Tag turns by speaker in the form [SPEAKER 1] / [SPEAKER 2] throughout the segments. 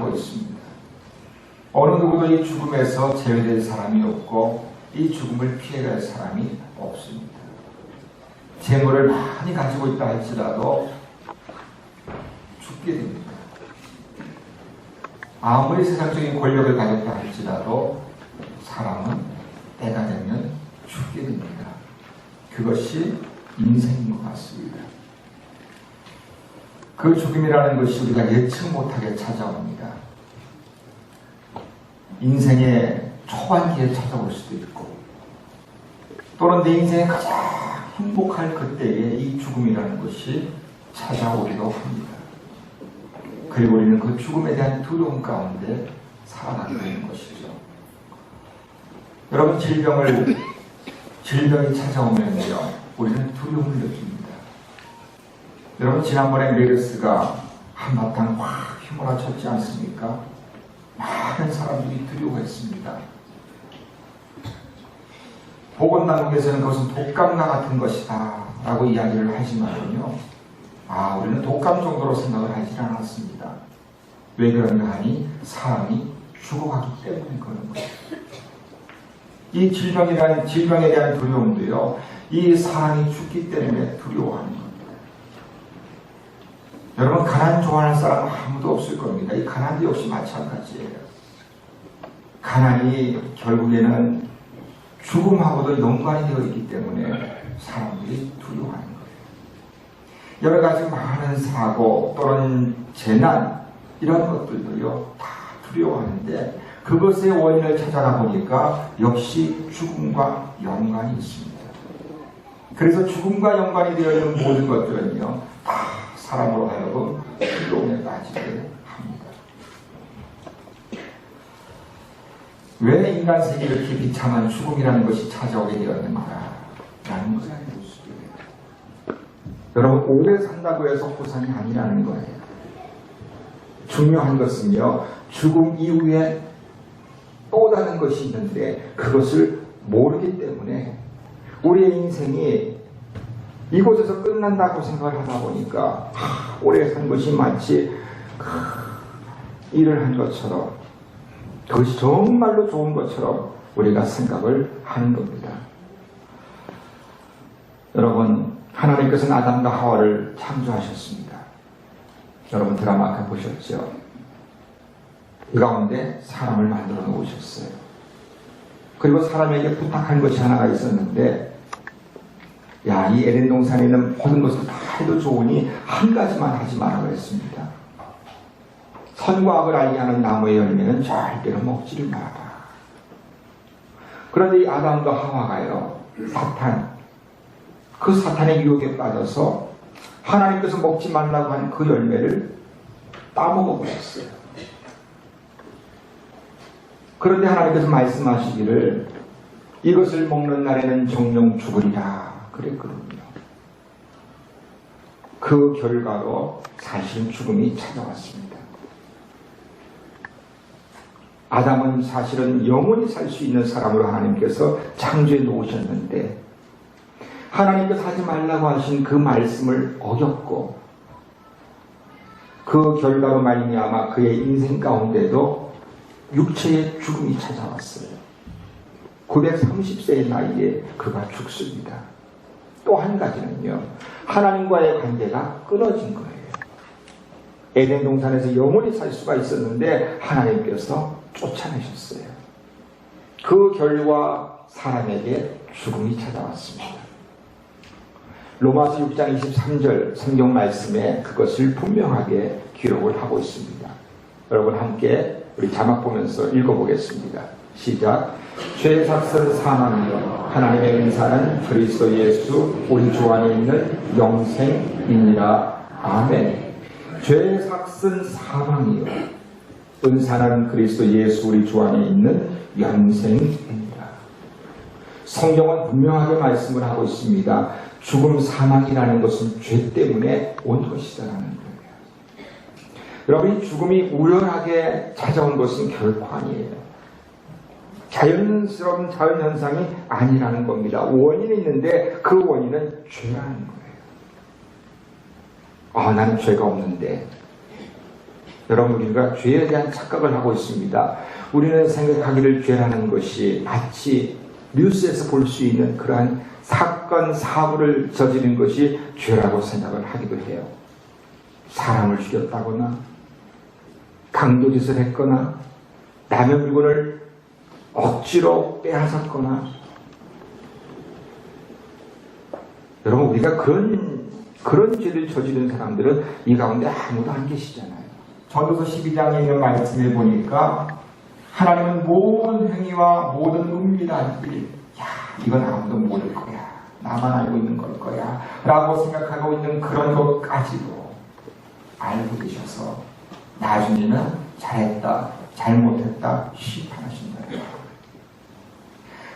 [SPEAKER 1] 하고 있습니다. 어느 누구도 이 죽음에서 제외될 사람이 없고 이 죽음을 피해갈 사람이 없습니다. 재물을 많이 가지고 있다 할지라도 죽게 됩니다. 아무리 세상적인 권력을 가졌다 할지라도 사람은 때가 되면 죽게 됩니다. 그것이 인생인 것 같습니다. 그 죽음이라는 것이 우리가 예측 못하게 찾아옵니다. 인생의 초반기에 찾아올 수도 있고, 또는 내 인생에 가장 행복할 그때에 이 죽음이라는 것이 찾아오기도 합니다. 그리고 우리는 그 죽음에 대한 두려움 가운데 살아가게 되는 것이죠. 여러분, 질병이 찾아오면요, 우리는 두려움을 느낍니다. 여러분, 지난번에 메르스가 한바탕 확 휘몰아쳤지 않습니까? 많은 사람들이 두려워했습니다. 보건당국에서는 그것은 독감과 같은 것이다 라고 이야기를 하지만요, 우리는 독감 정도로 생각을 하지 않았습니다. 왜 그런가 하니 사람이 죽어가기 때문에 그런 거예요. 이 질병에 대한 두려움도요, 이 사람이 죽기 때문에 두려워하는 겁니다. 여러분, 가난 좋아하는 사람은 아무도 없을 겁니다. 이 가난도 역시 마찬가지예요. 가난이 결국에는 죽음하고도 연관이 되어 있기 때문에 사람들이 두려워하는 거예요. 여러 가지 많은 사고 또는 재난 이런 것들도요 다 두려워하는데, 그것의 원인을 찾아가 보니까 역시 죽음과 연관이 있습니다. 그래서 죽음과 연관이 되어 있는 모든 것들은요 다 사람으로 하여금 두려움에 빠지게 합니다. 왜 인간 세계에 이렇게 비참한 죽음이라는 것이 찾아오게 되었는가 라는 것을 알고 있습니다. 여러분, 오래 산다고 해서 보상이 아니라는 거예요. 중요한 것은요, 죽음 이후에 또 다른 것이 있는데 그것을 모르기 때문에 우리의 인생이 이곳에서 끝난다고 생각을 하다 보니까 오래 산 것이 마치 일을 한 것처럼, 그것이 정말로 좋은 것처럼 우리가 생각을 하는 겁니다. 여러분, 하나님께서는 아담과 하와를 창조하셨습니다. 여러분, 드라마 아까 보셨죠? 그 가운데 사람을 만들어 놓으셨어요. 그리고 사람에게 부탁한 것이 하나가 있었는데, 이 에덴 동산에 있는 모든 것을 다 해도 좋으니 한 가지만 하지 말라고 했습니다. 선과 악을 알게 하는 나무의 열매는 절대로 먹지를 마라. 그런데 이 아담과 하와가요, 그 사탄의 유혹에 빠져서 하나님께서 먹지 말라고 한 그 열매를 따먹어 버렸어요. 그런데 하나님께서 말씀하시기를 이것을 먹는 날에는 정령 죽으리라 그랬거든요. 그 결과로 사실은 죽음이 찾아왔습니다. 아담은 사실은 영원히 살 수 있는 사람으로 하나님께서 창조해 놓으셨는데, 하나님께서 하지 말라고 하신 그 말씀을 어겼고, 그 결과로 말미암아 그의 인생 가운데도 육체의 죽음이 찾아왔어요. 930세의 나이에 그가 죽습니다. 또 한 가지는요, 하나님과의 관계가 끊어진 거예요. 에덴 동산에서 영원히 살 수가 있었는데 하나님께서 쫓아내셨어요. 그 결과 사람에게 죽음이 찾아왔습니다. 로마서 6장 23절 성경 말씀에 그것을 분명하게 기록을 하고 있습니다. 여러분, 함께 우리 자막 보면서 읽어보겠습니다. 시작. 죄의 삭은 사망이요 하나님의 은사는 그리스도 예수 우리 주 안에 있는 영생이니라. 아멘. 죄의 삭은 사망이요 은사는 그리스도 예수 우리 주 안에 있는 영생이니라. 성경은 분명하게 말씀을 하고 있습니다. 죽음, 사망이라는 것은 죄 때문에 온 것이다라는 거예요. 여러분, 이 죽음이 우연하게 찾아온 것은 결코 아니에요. 자연스러운 자연현상이 아니라는 겁니다. 원인이 있는데 그 원인은 죄라는 거예요. 나는 죄가 없는데, 여러분, 우리가 죄에 대한 착각을 하고 있습니다. 우리는 생각하기를 죄라는 것이 마치 뉴스에서 볼 수 있는 그러한 사건, 사고를 저지른 것이 죄라고 생각을 하기도 해요. 사람을 죽였다거나 강도짓을 했거나 남의 물건을 억지로 빼앗았거나. 여러분, 우리가 그런 죄를 저지른 사람들은 이 가운데 아무도 안 계시잖아요. 전도서 12장에 있는 말씀을 보니까 하나님은 모든 행위와 모든 은밀한 일, 이건 아무도 모를 거야, 나만 알고 있는 걸 거야 라고 생각하고 있는 그런 것까지도 알고 계셔서 나중에는 잘했다, 잘못했다 심판하신다.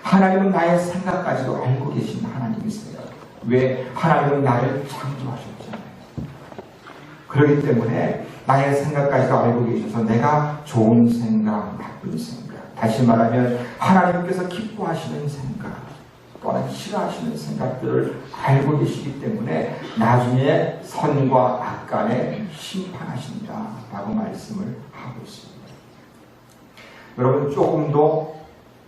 [SPEAKER 1] 하나님은 나의 생각까지도 알고 계신 하나님이세요. 왜? 하나님은 나를 창조하셨잖아요. 그렇기 때문에 나의 생각까지도 알고 계셔서 내가 좋은 생각, 나쁜 생각, 다시 말하면 하나님께서 기뻐하시는 생각 또는 싫어하시는 생각들을 알고 계시기 때문에 나중에 선과 악 간에 심판하신다 라고 말씀을 하고 있습니다. 여러분, 조금 더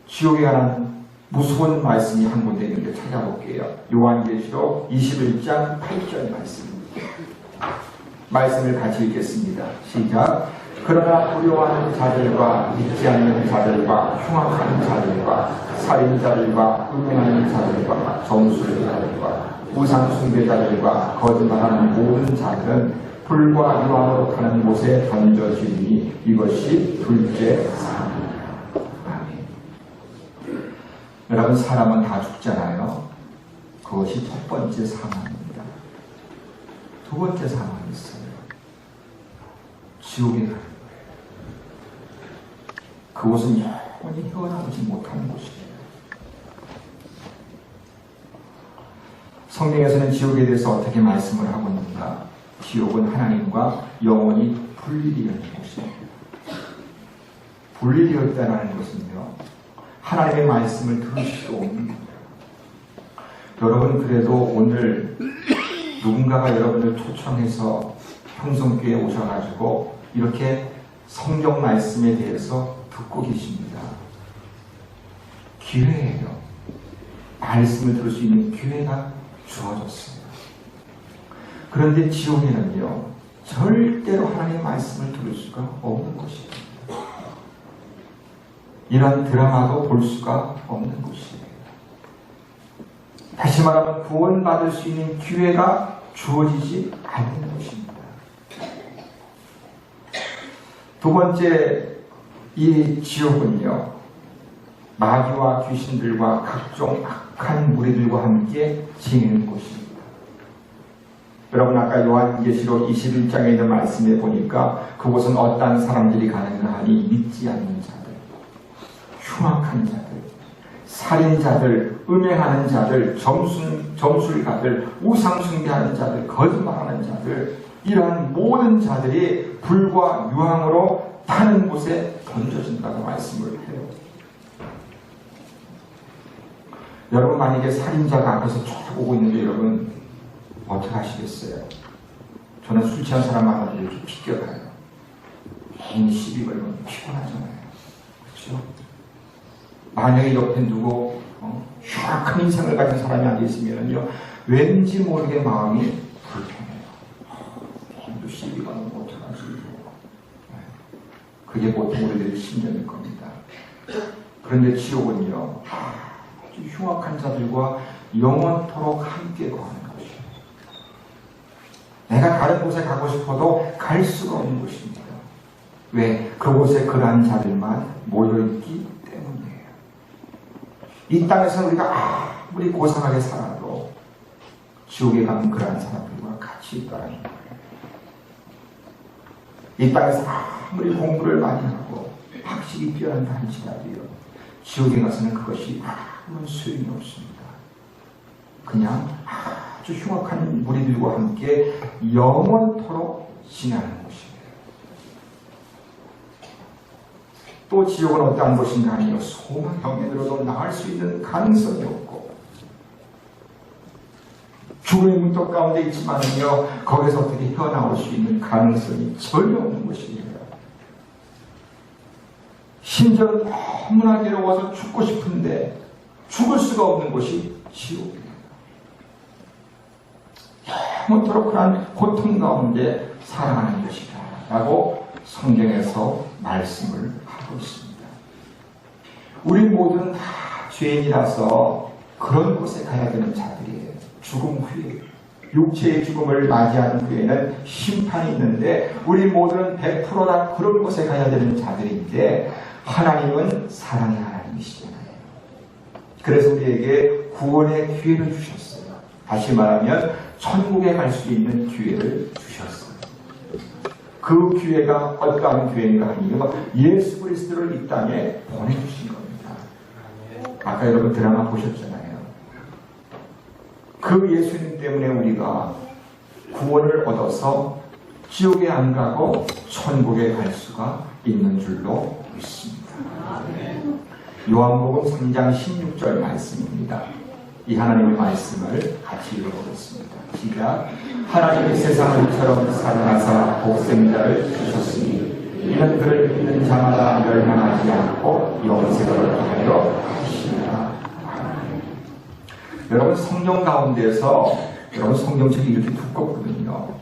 [SPEAKER 1] 지옥에 관한 무서운 말씀이 한 군데 있는데 찾아볼게요. 요한계시록 21장 8절 말씀입니다. 말씀을 같이 읽겠습니다. 시작. 그러나 불효한 자들과 믿지 않는 자들과 흉악한 자들과 살인자들과 음행하는 자들과 점술자들과 우상숭배자들과 거짓말하는 모든 자들은 불과 유황으로 타는 곳에 던져지니 이것이 둘째 사망이다. 아멘. 여러분, 사람은 다 죽잖아요. 그것이 첫 번째 사망입니다. 두 번째 사망이 있어요. 지옥에 가는 거예요. 그곳은 영원히 헤어나오지 못하는 곳이에요. 성경에서는 지옥에 대해서 어떻게 말씀을 하고 있는가? 지옥은 하나님과 영원히 분리되어 있는 곳입니다. 분리되어 있다는 것은요, 하나님의 말씀을 들을 수도 없는 거예요. 여러분, 그래도 오늘 누군가가 여러분을 초청해서 평성교회에 오셔가지고 이렇게 성경 말씀에 대해서 듣고 계십니다. 기회예요. 말씀을 들을 수 있는 기회가 주어졌어요. 그런데 지옥에는요, 절대로 하나님의 말씀을 들을 수가 없는 것입니다. 이런 드라마도 볼 수가 없는 곳이에요. 다시 말하면 구원받을 수 있는 기회가 주어지지 않는 곳입니다. 두 번째, 이 지옥은요, 마귀와 귀신들과 각종 악한 무리들과 함께 지내는 곳입니다. 여러분, 아까 요한계시록 21장에 있는 말씀에 보니까 그곳은 어떤 사람들이 가는가 하니 믿지 않는 자들, 흉악한 자들, 살인자들, 음행하는 자들, 점술가들, 우상숭배하는 자들, 거짓말하는 자들, 이러한 모든 자들이 불과 유황으로 타는 곳에 던져진다고 말씀을 해요. 여러분, 만약에 살인자가 앞에서 쫙 오고 있는데 여러분 어떻게 하시겠어요? 저는 술 취한 사람 만나도 이렇게 비껴가요. 괜히 시비 걸면 피곤하잖아요. 그렇죠? 만약에 옆에 누구 흉악한 인상을 가진 사람이 앉아 있으면요, 왠지 모르게 마음이 불편해요. 괜히 시비 걸면 어떡하지? 그게 보통 우리들의 심정일 겁니다. 그런데 지옥은요, 아주 흉악한 자들과 영원토록 함께 거하는 것이에요. 내가 다른 곳에 가고 싶어도 갈 수가 없는 곳입니다. 왜? 그곳에 그러한 자들만 모여있기 때문이에요. 이 땅에서 우리가 아무리 고상하게 살아도 지옥에 가면 그러한 사람들과 같이 있다는 거예요. 이 땅에서 아무리 공부를 많이 하고 학식이 뛰어난다 할지라도요, 지옥에 가서는 그것이 아무런 소용이 없습니다. 그냥 아주 흉악한 무리들과 함께 영원토록 지내는 곳이에요. 또 지옥은 어떠한 곳인가 하니요, 소망형면으로도 나을 수 있는 가능성이 없고 죽음의 문턱 가운데 있지만은요, 거기서 어떻게 헤어나올 수 있는 가능성이 전혀 없는 곳이에요. 심지어 너무나 괴로워서 죽고 싶은데 죽을 수가 없는 곳이 지옥입니다. 영원토록 그런 고통 가운데 살아가는 것이다 라고 성경에서 말씀을 하고 있습니다. 우리 모두는 다 죄인이라서 그런 곳에 가야 되는 자들이에요. 죽음 후에, 육체의 죽음을 맞이하는 후에는 심판이 있는데 우리 모두는 100%다 그런 곳에 가야 되는 자들인데 하나님은 사랑의 하나님이시잖아요. 그래서 우리에게 구원의 기회를 주셨어요. 다시 말하면 천국에 갈 수 있는 기회를 주셨어요. 그 기회가 어떠한 기회인가 하니요, 예수 그리스도를 이 땅에 보내주신 겁니다. 아까 여러분 드라마 보셨잖아요. 그 예수님 때문에 우리가 구원을 얻어서 지옥에 안 가고 천국에 갈 수가 있는 줄로 믿습니다. 요한복음 3장 16절 말씀입니다. 이 하나님의 말씀을 같이 읽어보겠습니다. 시작. 하나님이 세상을 이처럼 사랑하사 독생자를 주셨으니 이는 그를 믿는 자마다 멸망하지 않고 영생을 하여 하시리라. 여러분 성경 가운데서 여러분 성경책이 이렇게 두껍거든요.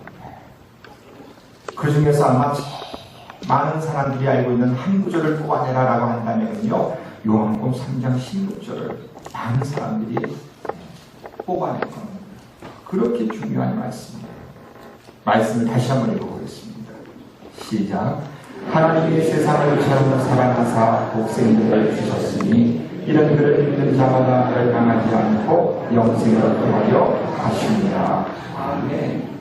[SPEAKER 1] 그 중에서 아마 많은 사람들이 알고 있는 한 구절을 뽑아내라라고 한다면요, 요한복음 3장 16절을 많은 사람들이 뽑아낼 겁니다. 그렇게 중요한 말씀이에요. 말씀을 다시 한번 읽어보겠습니다. 시작. 하나님이 세상을 이처럼 사랑하사 독생자를 주셨으니 이런 그를 믿는 자마다 멸망하지 않고 영생을 얻게 하십니다. 아멘.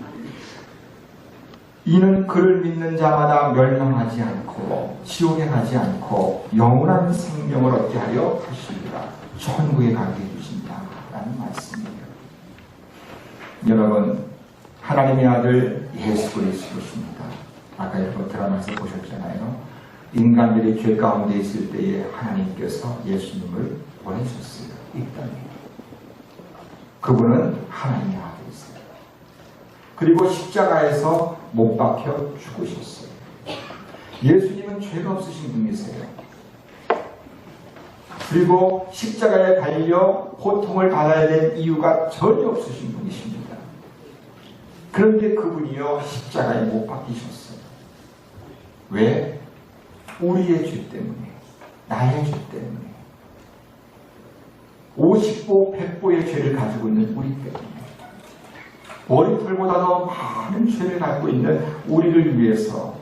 [SPEAKER 1] 이는 그를 믿는 자마다 멸망하지 않고 지옥에 가지 않고 영원한 생명을 얻게 하려 하십니다. 천국에 가게 해주신다 라는 말씀입니다. 여러분, 하나님의 아들 예수 그리스도십니다. 아까 여러분 드라마에서 보셨잖아요. 인간들이 죄 가운데 있을 때에 하나님께서 예수님을 보내셨어요. 이 땅에. 그분은 하나님의 아들이세요. 그리고 십자가에서 못 박혀 죽으셨어요. 예수님은 죄가 없으신 분이세요. 그리고 십자가에 달려 고통을 받아야 될 이유가 전혀 없으신 분이십니다. 그런데 그분이요 십자가에 못 박히셨어요. 왜? 우리의 죄 때문에, 나의 죄 때문에, 50보 100보의 죄를 가지고 있는 우리 때문에, 머리털보다 더 많은 죄를 갖고 있는 우리를 위해서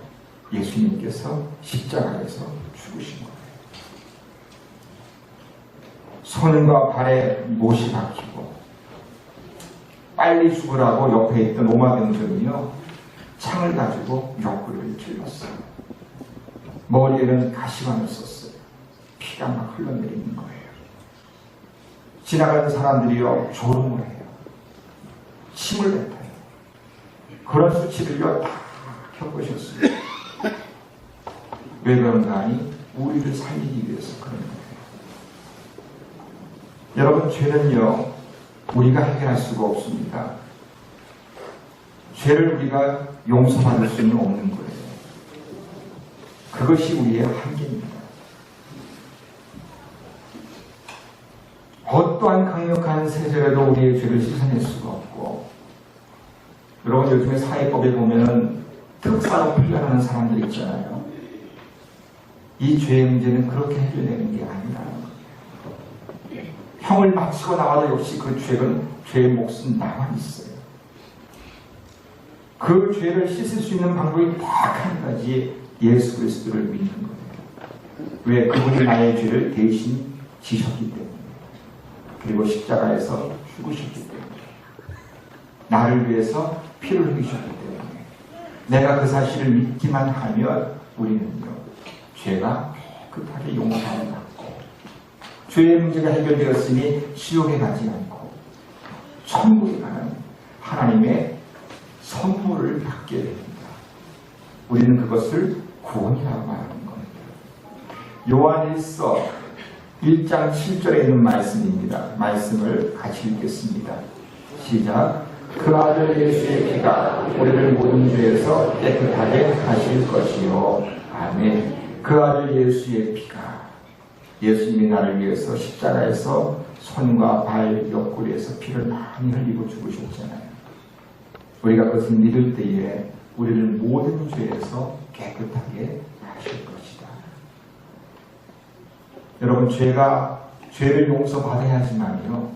[SPEAKER 1] 예수님께서 십자가에서 죽으신 거예요. 손과 발에 못이 박히고 빨리 죽으라고 옆에 있던 로마병정이요 창을 가지고 옆구리를 찔렀어요. 머리에는 가시관을 썼어요. 피가 막 흘러내리는 거예요. 지나가는 사람들이요 조롱을 해요. 침을 뱉어요. 그런 수치를요 다 겪으셨어요. 왜 그런가 하니 우리를 살리기 위해서 그런 거예요. 여러분, 죄는요 우리가 해결할 수가 없습니다. 죄를 우리가 용서받을 수는 없는 거예요. 그것이 우리의 한계입니다. 어떠한 강력한 세제라도 우리의 죄를 씻어낼 수가 없고, 여러분 요즘에 사회법에 보면은 특사로 풀려나는 사람들 있잖아요. 이 죄의 문제는 그렇게 해결되는 게 아니라는 거예요. 형을 마치고 나와도 역시 그 죄의 몫은 나만 있어요. 그 죄를 씻을 수 있는 방법이 딱 한 가지, 예수 그리스도를 믿는 거예요. 왜? 그분이 나의 죄를 대신 지셨기 때문에, 그리고 십자가에서 죽으셨기 때문에, 나를 위해서 피를 흘리셨기 때문에, 내가 그 사실을 믿기만 하면 우리는요 죄가 급하게 용서를 받고 죄의 문제가 해결되었으니 지옥에 가지 않고 천국에 가는 하나님의 선물을 받게 됩니다. 우리는 그것을 구원이라고 말하는 겁니다. 요한일서 1장 7절에 있는 말씀입니다. 말씀을 같이 읽겠습니다. 시작. 그 아들 예수의 피가 우리를 모든 죄에서 깨끗하게 하실 것이요. 아멘. 그 아들 예수의 피가, 예수님이 나를 위해서 십자가에서 손과 발 옆구리에서 피를 많이 흘리고 죽으셨잖아요. 우리가 그것을 믿을 때에 우리를 모든 죄에서 깨끗하게 하실 것이다. 여러분, 죄를 용서받아야지만요,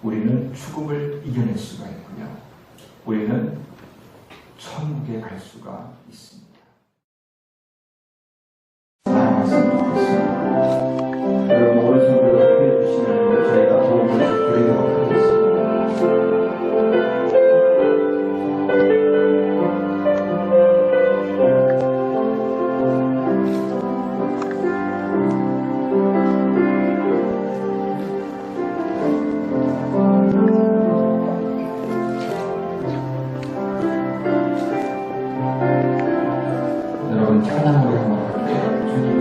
[SPEAKER 1] 우리는 죽음을 이겨낼 수가 있고요, 우리는 천국에 갈 수가 있습니다. 여러분, 오른손으로 기도해 주시면 저희가 도움을 드리도록 하겠습니다. 여러분, 찬양으로 한번 할게요. 주님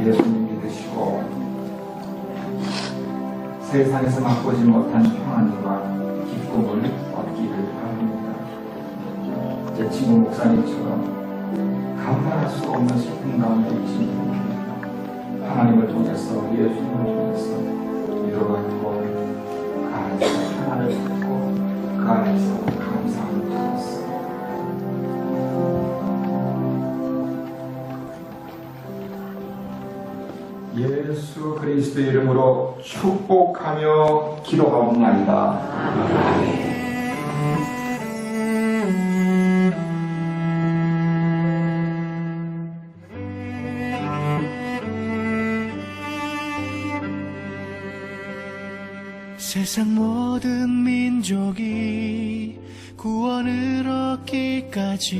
[SPEAKER 1] 예수님 믿으시고 세상에서 맛보지 못한 평안과 기쁨을 얻기를 바랍니다. 제 친구 목사님처럼 감당할 수 없는 슬픔 가운데 계신 분입니다. 하나님을 통해서, 예수님을 통해서 위로받고 그 안에서 평안을 받고 그 안에서 감사함을 받았습니다. 예수 그리스도의 이름으로 축복하며 기도하옵나이다. 아멘.
[SPEAKER 2] 세상 모든 민족이 구원을 얻기까지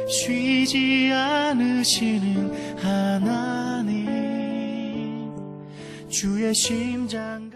[SPEAKER 2] 쉬지 않으시는 하나님, 주의 심장